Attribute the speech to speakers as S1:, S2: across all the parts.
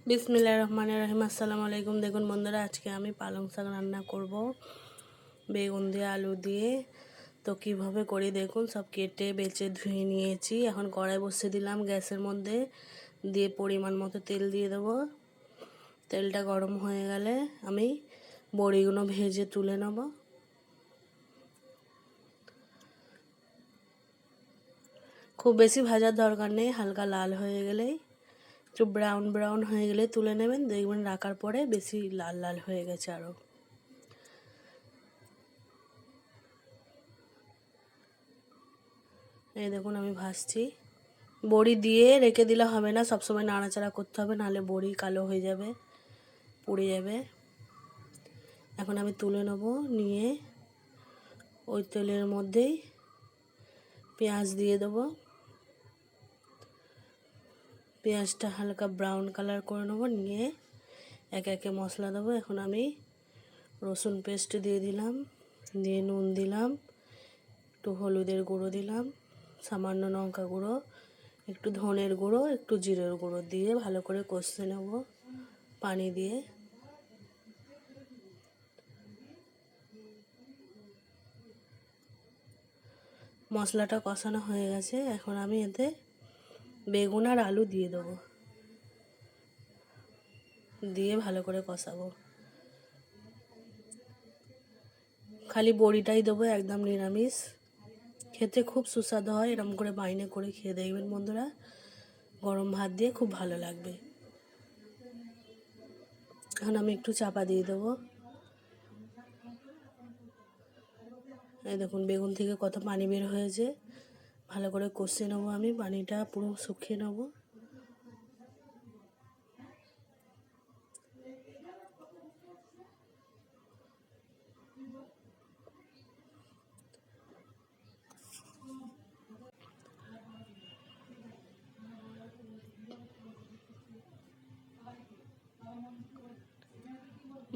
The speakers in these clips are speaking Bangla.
S1: বিসমিল্লাহির রহমানির রহিম। আসসালামু আলাইকুম। দেখুন বন্ধুরা, আজকে আমি পালং শাক রান্না করব বেগুন দিয়ে আলু দিয়ে। তো কিভাবে করি দেখুন। সব কেটে বেছে ধুয়ে নিয়েছি। এখন কড়াই বসিয়ে দিলাম গ্যাসের মধ্যে, দিয়ে পরিমাণ মতো তেল দিয়ে দেবো। তেলটা গরম হয়ে গেলে আমি বড়িগুলো ভেজে তুলে নেব। খুব বেশি ভাজার দরকার নেই, হালকা লাল হয়ে গেলেই, একটু ব্রাউন ব্রাউন হয়ে গেলে তুলে নেবেন। দেখবেন রাখার পরে বেশি লাল লাল হয়ে গেছে আরও। এই দেখুন আমি ভাজছি। বড়ি দিয়ে রেখে দিলে হবে না, সবসময় নাড়াচাড়া করতে হবে, নাহলে বড়ি কালো হয়ে যাবে, পুড়ে যাবে। এখন আমি তুলে নেব, নিয়ে ওই তেলের মধ্যেই পেঁয়াজ দিয়ে দেবো। পেঁয়াজটা হালকা ব্রাউন কালার করে নেবো, নিয়ে একে একে মশলা দেবো। এখন আমি রসুন পেস্ট দিয়ে দিলাম, দিয়ে নুন দিলাম, একটু হলুদের গুঁড়ো দিলাম, সামান্য লঙ্কা গুঁড়ো, একটু ধনের গুঁড়ো, একটু জিরের গুঁড়ো দিয়ে ভালো করে কষে নেব পানি দিয়ে। মশলাটা কষানো হয়ে গেছে। এখন আমি এতে বেগুন আর আলু দিয়ে দেবো, দিয়ে ভালো করে কষাবো। খালি বড়িটাই দেবো, একদম নিরামিষ, খেতে খুব সুস্বাদু হয়। এরকম করে বাইনে করে খেয়ে দেখবেন বন্ধুরা, গরম ভাত দিয়ে খুব ভালো লাগবে। এখন আমি একটু চাপা দিয়ে দেবো। এই দেখুন বেগুন থেকে কত পানি বের হয়েছে। ভালো করে কষে নেবো, আমি পানিটা পুরো শুকিয়ে নেবো।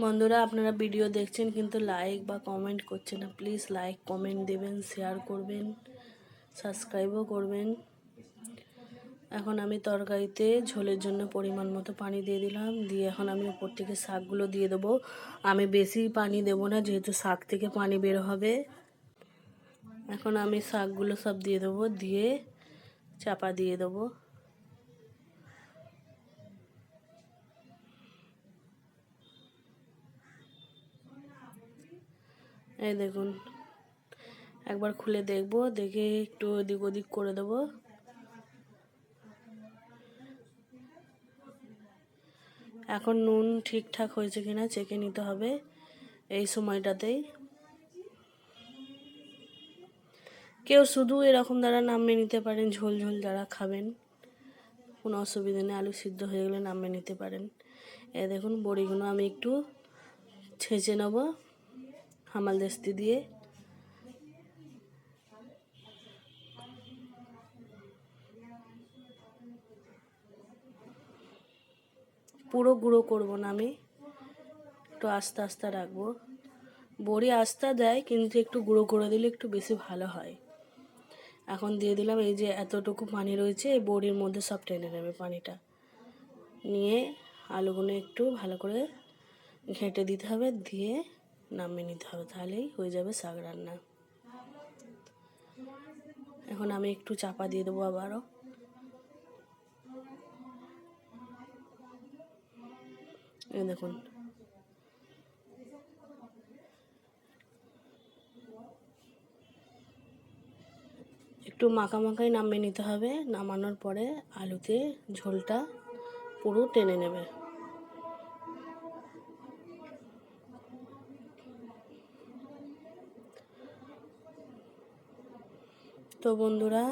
S1: বন্ধুরা, আপনারা ভিডিও দেখছেন কিন্তু লাইক বা কমেন্ট করছেন না। প্লিজ লাইক কমেন্ট দেবেন, শেয়ার করবেন, সাবস্ক্রাইবও করবেন। এখন আমি তরকারিতে ঝোলের জন্য পরিমাণ মতো পানি দিয়ে দিলাম, দিয়ে এখন আমি উপর থেকে শাকগুলো দিয়ে দেবো। আমি বেশি পানি দেবো না, যেহেতু শাক থেকে পানি বের হবে। এখন আমি শাকগুলো সব দিয়ে দেবো, দিয়ে চাপা দিয়ে দেবো। এই দেখুন, একবার খুলে দেখবো, দেখে একটু এদিক ওদিক করে দেবো। এখন নুন ঠিকঠাক হয়েছে কিনা চেখে নিতে হবে এই সময়টাতেই। কেউ শুধু এরকম দ্বারা নামিয়ে নিতে পারেন, ঝোল ঝোল যারা খাবেন কোনো অসুবিধা নেই, আলু সিদ্ধ হয়ে গেলে নামিয়ে নিতে পারেন। এই দেখুন বড়িগুলো আমি একটু ছেঁচে নেব হামালদিস্তি দিয়ে। পুরো গুঁড়ো করব না, আমি একটু আস্তে আস্তে রাখবো। বড়ি আস্তে দেয়, কিন্তু একটু গুঁড়ো করে দিলে একটু বেশি ভালো হয়। এখন দিয়ে দিলাম, এই যে এতটুকু পানি রয়েছে, এই বড়ির মধ্যে সব টেনে নেবে পানিটা, নিয়ে আলুগুলো একটু ভালো করে ঘেঁটে দিতে হবে, দিয়ে নামিয়ে নিতে হবে, তাহলেই হয়ে যাবে শাক রান্না। এখন আমি একটু চাপা দিয়ে দেবো আবারও। এই দেখুন, একটু মাখা মাখাই নামিয়ে নিতে হবে। নামানোর পরে আলুতে ঝোলটা পুরো টেনে নেবে। তো বন্ধুরা,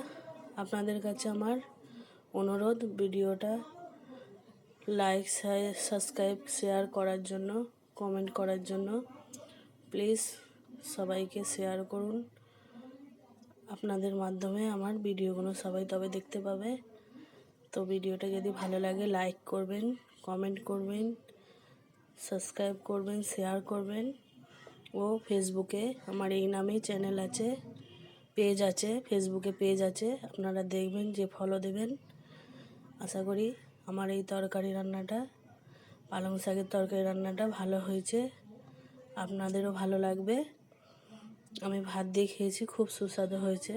S1: আপনাদের কাছে আমার অনুরোধ, ভিডিওটা লাইক সাবস্ক্রাইব শেয়ার করার জন্য, কমেন্ট করার জন্য। প্লিজ সবাইকে শেয়ার করুন। আপনাদের মাধ্যমে আমার ভিডিওগুলো সবাই তবে দেখতে পাবে। তো ভিডিওটা যদি ভালো লাগে লাইক করবেন, কমেন্ট করবেন, সাবস্ক্রাইব করবেন, শেয়ার করবেন। ও ফেসবুকে আমার এই নামেই চ্যানেল আছে, পেজ আছে, ফেসবুকে পেজ আছে, আপনারা দেখবেন, যে ফলো দেবেন। আশা করি আমার এই তরকারি রান্নাটা পালং শাকের তরকারি রান্নাটা ভালো হয়েছে, আপনাদেরও ভালো লাগবে। আমি ভাত দিয়ে খেয়েছি, খুব সুস্বাদু হয়েছে।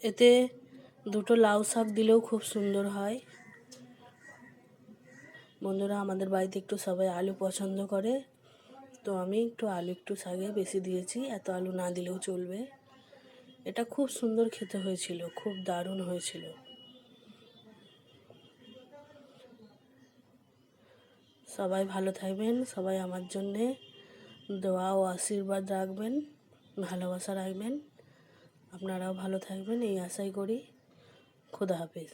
S1: এতে দুটো লাউ শাক দিলেও খুব সুন্দর হয়। বন্ধুরা, আমাদের বাড়িতে একটু সবাই আলু পছন্দ করে, তো আমি একটু শাকে বেশি দিয়েছি, এত আলু না দিলেও চলবে। এটা খুব সুন্দর খেতে হয়েছিল, খুব দারুণ হয়েছিল। সবাই ভালো থাকবেন, সবাই আমার জন্যে দোয়া ও আশীর্বাদ রাখবেন, ভালোবাসা রাখবেন। আপনারাও ভালো থাকবেন এই আশাই করি। খোদা হাফেজ।